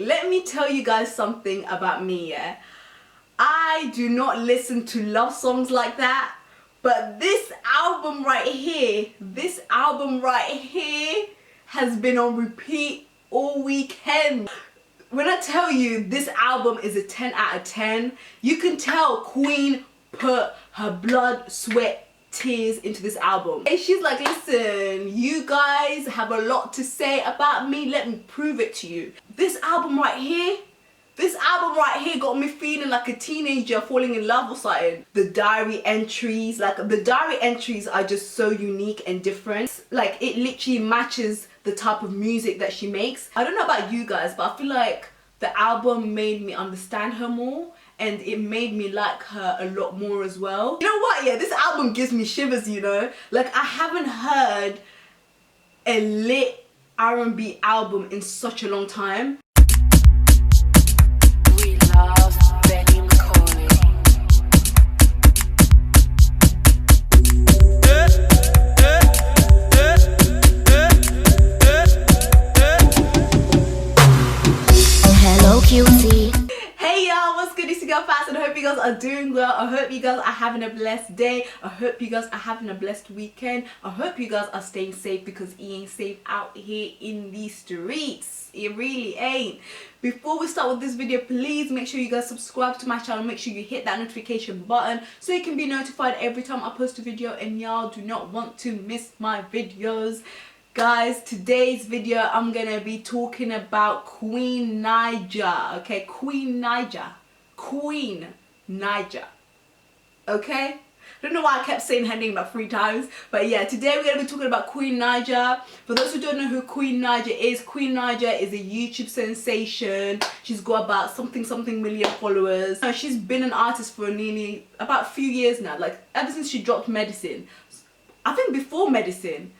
Let me tell you guys something about me, yeah? I do not listen to love songs like that, but this album right here, has been on repeat all weekend. When I tell you this album is a 10 out of 10, you can tell Queen put her blood, sweat, tears into this album. And she's like, listen, you guys have a lot to say about me, let me prove it to you. This album right here got me feeling like a teenager falling in love or something. The diary entries are just so unique and different. Like, it literally matches the type of music that she makes. I don't know about you guys, but I feel like the album made me understand her more, and it made me like her a lot more as well. You know what, yeah, this album gives me shivers, you know? Like, I haven't heard a lit R&B album in such a long time. Hey y'all, what's good? It's your girl Fast, and I hope you guys are doing well. I hope you guys are having a blessed day. I hope you guys are having a blessed weekend. I hope you guys are staying safe, because it ain't safe out here in these streets. It really ain't. Before we start with this video, please make sure you guys subscribe to my channel. Make sure you hit that notification button so you can be notified every time I post a video, and y'all do not want to miss my videos. Guys, today's video I'm gonna be talking about Queen Naija, okay? Queen Naija, okay? I don't know why I kept saying her name like 3 times, but yeah, today we're gonna be talking about Queen Naija. For those who don't know who Queen Naija is a a YouTube sensation. She's got about something million followers. She's been an artist for nearly about a few years now, like ever since she dropped Medicine. I think before Medicine.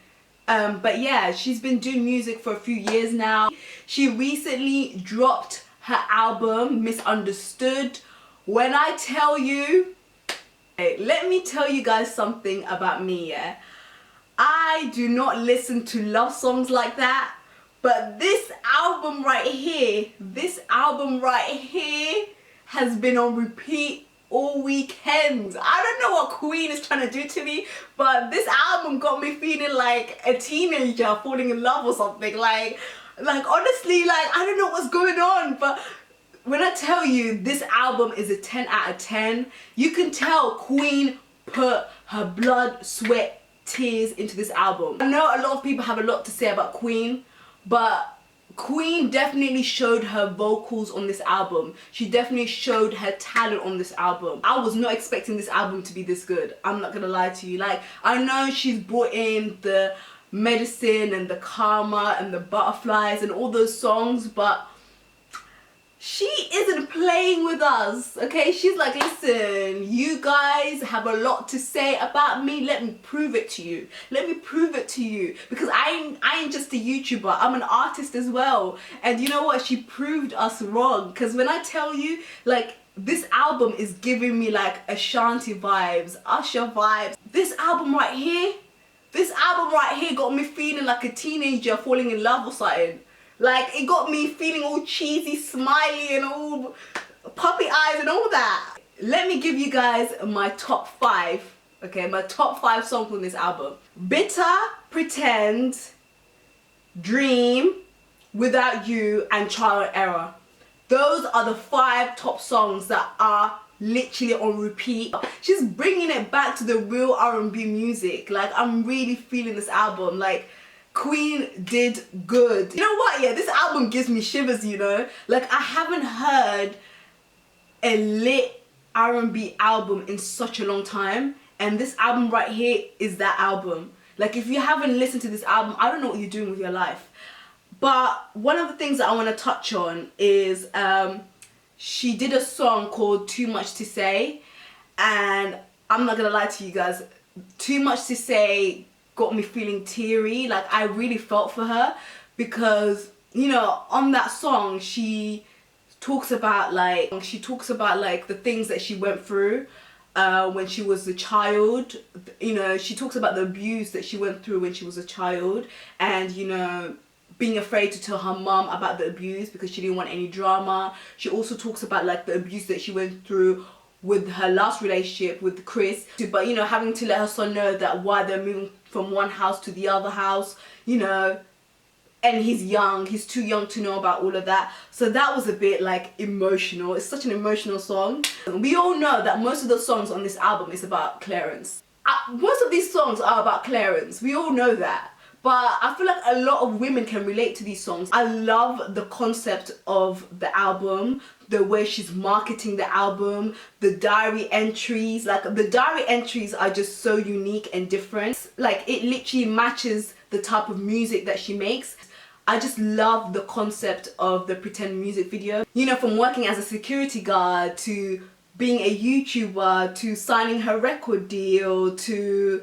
But yeah, she's been doing music for a few years now. She recently dropped her album, Misunderstood. When I tell you, let me tell you guys something about me, yeah? I do not listen to love songs like that, but this album right here has been on repeat all weekend. I don't know what Queen is trying to do to me, but this album got me feeling like a teenager falling in love or something. Like honestly, like, I don't know what's going on, but when I tell you this album is a 10 out of 10, you can tell Queen put her blood, sweat, tears into this album. I know a lot of people have a lot to say about Queen, but Queen definitely showed her vocals on this album. She definitely showed her talent on this album. I was not expecting this album to be this good. I'm not gonna lie to you. Like, I know she's brought in the Medicine and the Karma and the Butterflies and all those songs, but she isn't playing with us, okay? She's like, listen, you guys have a lot to say about me, let me prove it to you. Let me prove it to you, because I ain't just a YouTuber, I'm an artist as well. And you know what, she proved us wrong, because when I tell you, like, this album is giving me like Ashanti vibes, Usher vibes. This album right here got me feeling like a teenager falling in love or something. Like, it got me feeling all cheesy, smiley, and all puppy eyes and all that. Let me give you guys my top 5, okay? My top 5 songs on this album. Bitter, Pretend, Dream, Without You, and Trial and Error. Those are the 5 top songs that are literally on repeat. She's bringing it back to the real R&B music. Like, I'm really feeling this album. Like, Queen did good. You know what, yeah, this album gives me shivers, you know? Like, I haven't heard a lit R&B album in such a long time, and this album right here is that album. Like, if you haven't listened to this album, I don't know what you're doing with your life. But one of the things that I want to touch on is she did a song called Too Much to Say, and I'm not gonna lie to you guys, Too Much to Say got me feeling teary. Like, I really felt for her, because, you know, on that song she talks about like the things that she went through when she was a child. You know, she talks about the abuse that she went through when she was a child, and, you know, being afraid to tell her mum about the abuse because she didn't want any drama. She also talks about like the abuse that she went through with her last relationship with Chris, but you know, having to let her son know that why they're moving from one house to the other house, you know, and he's young, he's too young to know about all of that. So that was a bit like emotional. It's such an emotional song. We all know that most of the songs on this album is about Clarence. Most of these songs are about Clarence, we all know that. But I feel like a lot of women can relate to these songs. I love the concept of the album, the way she's marketing the album, the diary entries. Like the diary entries are just so unique and different. Like it literally matches the type of music that she makes. I just love the concept of the pretend music video. You know, from working as a security guard to being a YouTuber to signing her record deal to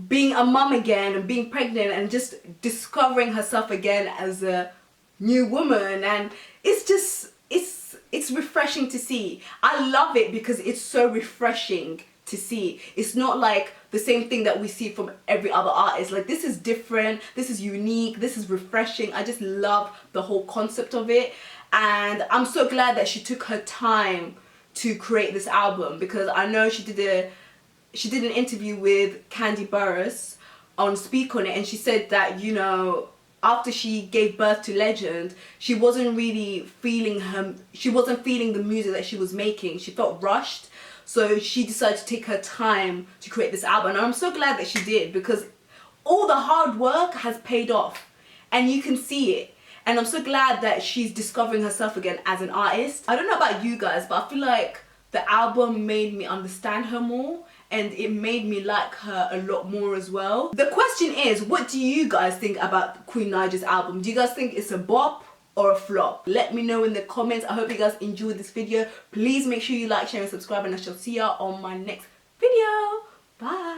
being a mum again and being pregnant and just discovering herself again as a new woman. And it's just, it's refreshing to see. I love it because it's so refreshing to see. It's not like the same thing that we see from every other artist. Like this is different, this is unique, this is refreshing. I just love the whole concept of it, and I'm so glad that she took her time to create this album, because I know she did an interview with Candy Burruss on Speak On It, and she said that, you know, after she gave birth to Legend, she wasn't really feeling the music that she was making. She felt rushed. So she decided to take her time to create this album. And I'm so glad that she did, because all the hard work has paid off and you can see it. And I'm so glad that she's discovering herself again as an artist. I don't know about you guys, but I feel like the album made me understand her more, and it made me like her a lot more as well. The question is, what do you guys think about Queen Naija's album? Do you guys think it's a bop or a flop? Let me know in the comments. I hope you guys enjoyed this video. Please make sure you like, share and subscribe, and I shall see you on my next video. Bye.